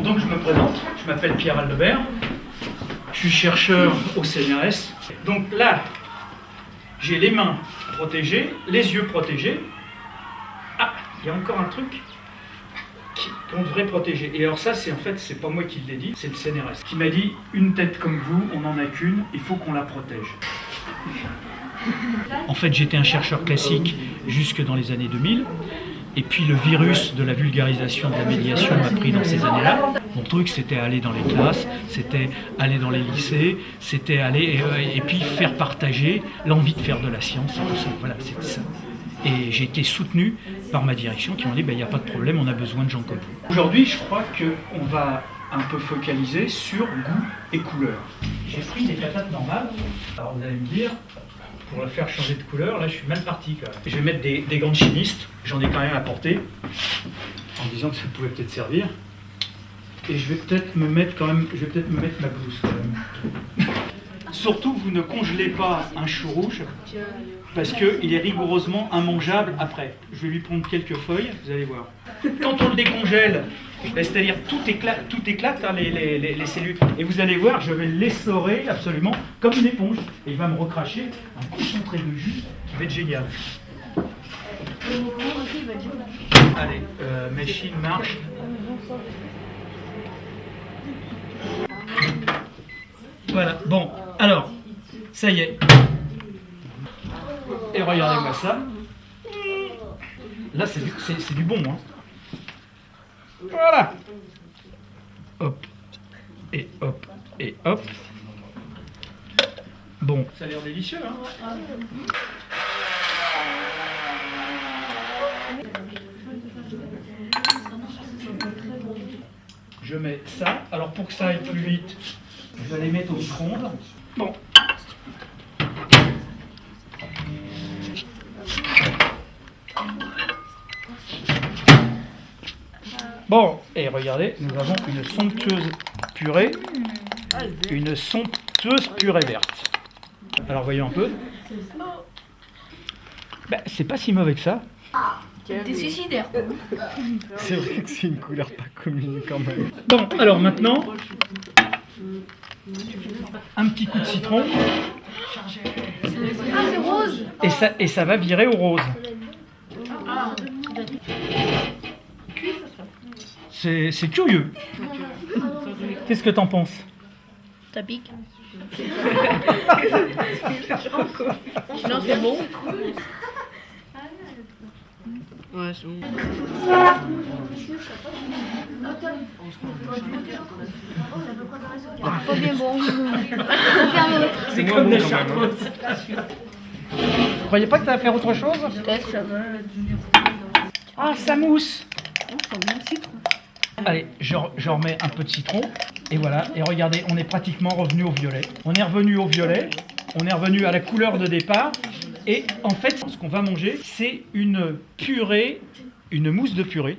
Donc je me présente, je m'appelle Pierre Aldebert, je suis chercheur au CNRS. Donc là, j'ai les mains protégées, les yeux protégés. Ah, il y a encore un truc qu'on devrait protéger. Et alors ça, c'est en fait, c'est pas moi qui l'ai dit, c'est le CNRS qui m'a dit, une tête comme vous, on n'en a qu'une, il faut qu'on la protège. En fait, j'étais un chercheur classique jusque dans les années 2000. Et puis le virus de la vulgarisation de la médiation m'a pris dans ces années-là. Mon truc, c'était aller dans les classes, c'était aller dans les lycées, c'était aller et puis faire partager l'envie de faire de la science et tout ça. Voilà, c'était ça. Et j'ai été soutenu par ma direction qui m'ont dit, il n'y a pas de problème, on a besoin de gens comme vous. Aujourd'hui, je crois qu'on va un peu focaliser sur goût et couleur. J'ai pris des patates normales. Alors vous allez me dire, pour la faire changer de couleur, là je suis mal parti quand même. Je vais mettre des gants de chimiste, j'en ai quand même apporté, en disant que ça pouvait peut-être servir. Et je vais peut-être me mettre ma blouse quand même. Surtout, vous ne congelez pas un chou rouge, parce qu'il est rigoureusement immangeable après. Je vais lui prendre quelques feuilles, vous allez voir. Quand on le décongèle, c'est-à-dire tout éclate hein, les cellules. Et vous allez voir, je vais l'essorer absolument comme une éponge. Et il va me recracher un concentré de jus qui va être génial. Allez, machine marche. Voilà, bon, alors, ça y est. Et regardez-moi ça. Là, c'est du bon. Hein. Voilà. Hop. Et hop. Et hop. Bon. Ça a l'air délicieux, hein. Je mets ça. Alors, pour que ça aille plus vite, je vais les mettre au micro-ondes. Bon. Bon, et regardez, nous avons une somptueuse purée verte. Alors voyons un peu. Ben, c'est pas si mauvais que ça. T'es suicidaire. C'est vrai que c'est une couleur pas commune quand même. Bon, alors maintenant, un petit coup de citron. Ah, c'est rose. Et ça va virer au rose. C'est curieux. Qu'est-ce que t'en penses? Ça pique. Non, c'est bon. Ouais, c'est bon. Pas bien bon. C'est comme les charcutes. Vous croyez pas que ça va faire autre chose? Peut-être ça va. Ah, ça mousse. Allez, je remets un peu de citron. Et voilà, et regardez, on est pratiquement revenu au violet. On est revenu au violet, on est revenu à la couleur de départ. Et en fait, ce qu'on va manger, c'est une purée, une mousse de purée.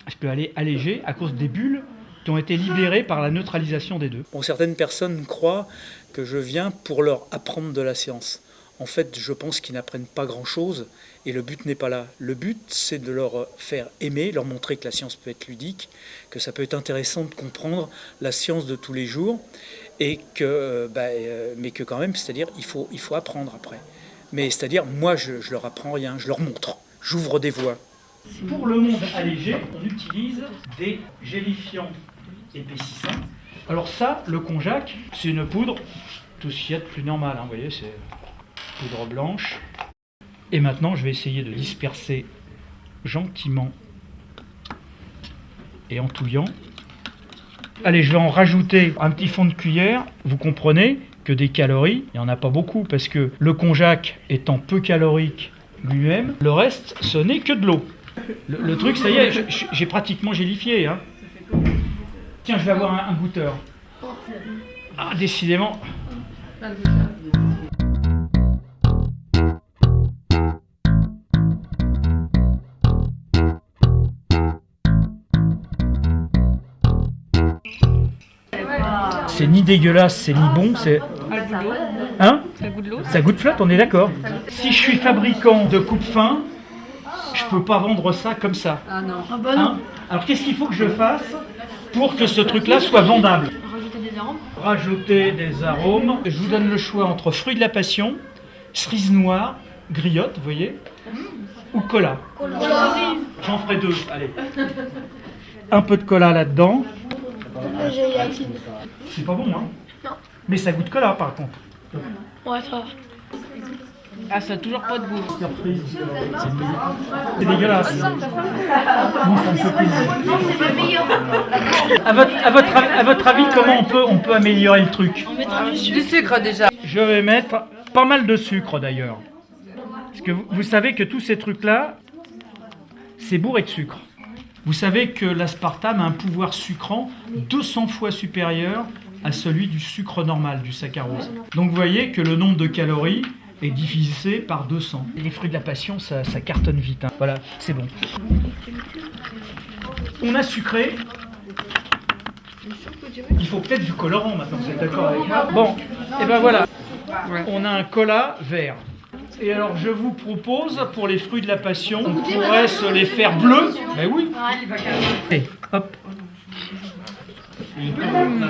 Je peux aller alléger à cause des bulles qui ont été libérées par la neutralisation des deux. Bon, certaines personnes croient que je viens pour leur apprendre de la science. En fait, je pense qu'ils n'apprennent pas grand-chose et le but n'est pas là. Le but, c'est de leur faire aimer, leur montrer que la science peut être ludique, que ça peut être intéressant de comprendre la science de tous les jours et que, mais que quand même, c'est-à-dire, il faut apprendre après. Mais c'est-à-dire, moi, je leur apprends rien, je leur montre, j'ouvre des voies. Pour le monde allégé, on utilise des gélifiants épaississants. Alors ça, le konjac, c'est une poudre, tout ce qu'il y a de plus normal, hein, vous voyez, c'est poudre blanche. Et maintenant, je vais essayer de disperser gentiment et en touillant. Allez, je vais en rajouter un petit fond de cuillère. Vous comprenez que des calories, il n'y en a pas beaucoup parce que le konjac étant peu calorique lui-même, le reste, ce n'est que de l'eau. Le truc, ça y est, j'ai pratiquement gélifié. Hein. Tiens, je vais avoir un goûteur. Ah, décidément. C'est ni dégueulasse, c'est ni bon, c'est... Hein? Ça goûte flotte, on est d'accord. Si je suis fabricant de coupe-fin, je peux pas vendre ça comme ça. Ah non. Ah bah non. Hein? Alors qu'est-ce qu'il faut que je fasse pour que ce truc-là soit vendable? Rajouter des arômes. Rajouter des arômes. Je vous donne le choix entre fruits de la passion, cerise noire, griotte, vous voyez, ou cola. J'en ferai 2, allez. Un peu de cola là-dedans. C'est pas bon, hein? Non. Mais ça goûte cola, par contre. Ouais, ça va. Ah, ça n'a toujours pas de goût. Surprise. C'est dégueulasse. Moi, ça me fait plaisir. À votre avis, comment on peut améliorer le truc? Du sucre déjà. Je vais mettre pas mal de sucre d'ailleurs. Parce que vous savez que tous ces trucs-là, c'est bourré de sucre. Vous savez que l'aspartame a un pouvoir sucrant 200 fois supérieur à celui du sucre normal, du saccharose. Donc vous voyez que le nombre de calories est divisé par 200. Les fruits de la passion, ça cartonne vite. Hein. Voilà, c'est bon. On a sucré. Il faut peut-être du colorant maintenant, vous êtes d'accord avec moi? Bon, et ben voilà. On a un cola vert. Et alors je vous propose, pour les fruits de la passion, on pourrait se les faire bleus. Ben oui. Et hop.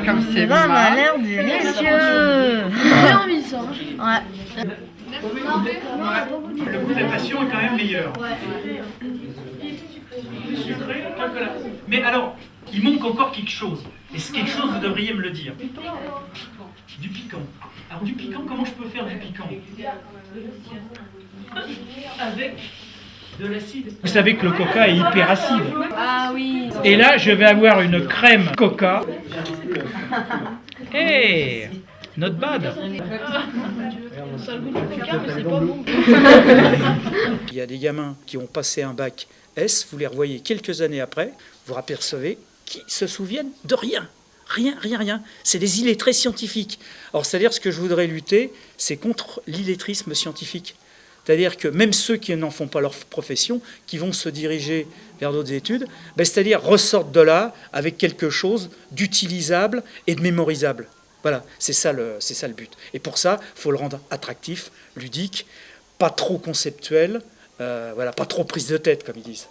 Comme c'est bon. Ça a l'air délicieux. J'ai envie de ça. Ouais. Le goût de la passion est quand même meilleur. Sucré, qu'un cola. Mais alors, il manque encore quelque chose. Et ce quelque chose, vous devriez me le dire. Du piquant. Alors du piquant, comment je peux faire du piquant? Avec de l'acide. Vous savez que le coca est hyper acide. Ah oui. Et là, je vais avoir une crème coca. Hey, not bad. Ça a le goût du coca, mais c'est pas bon. Il y a des gamins qui ont passé un bac S, vous les revoyez quelques années après, vous apercevez qu'ils se souviennent de rien. Rien. C'est des illettrés scientifiques. Alors, c'est-à-dire, ce que je voudrais lutter, c'est contre l'illettrisme scientifique. C'est-à-dire que même ceux qui n'en font pas leur profession, qui vont se diriger vers d'autres études, c'est-à-dire ressortent de là avec quelque chose d'utilisable et de mémorisable. Voilà, c'est ça le but. Et pour ça, il faut le rendre attractif, ludique, pas trop conceptuel, pas trop prise de tête, comme ils disent.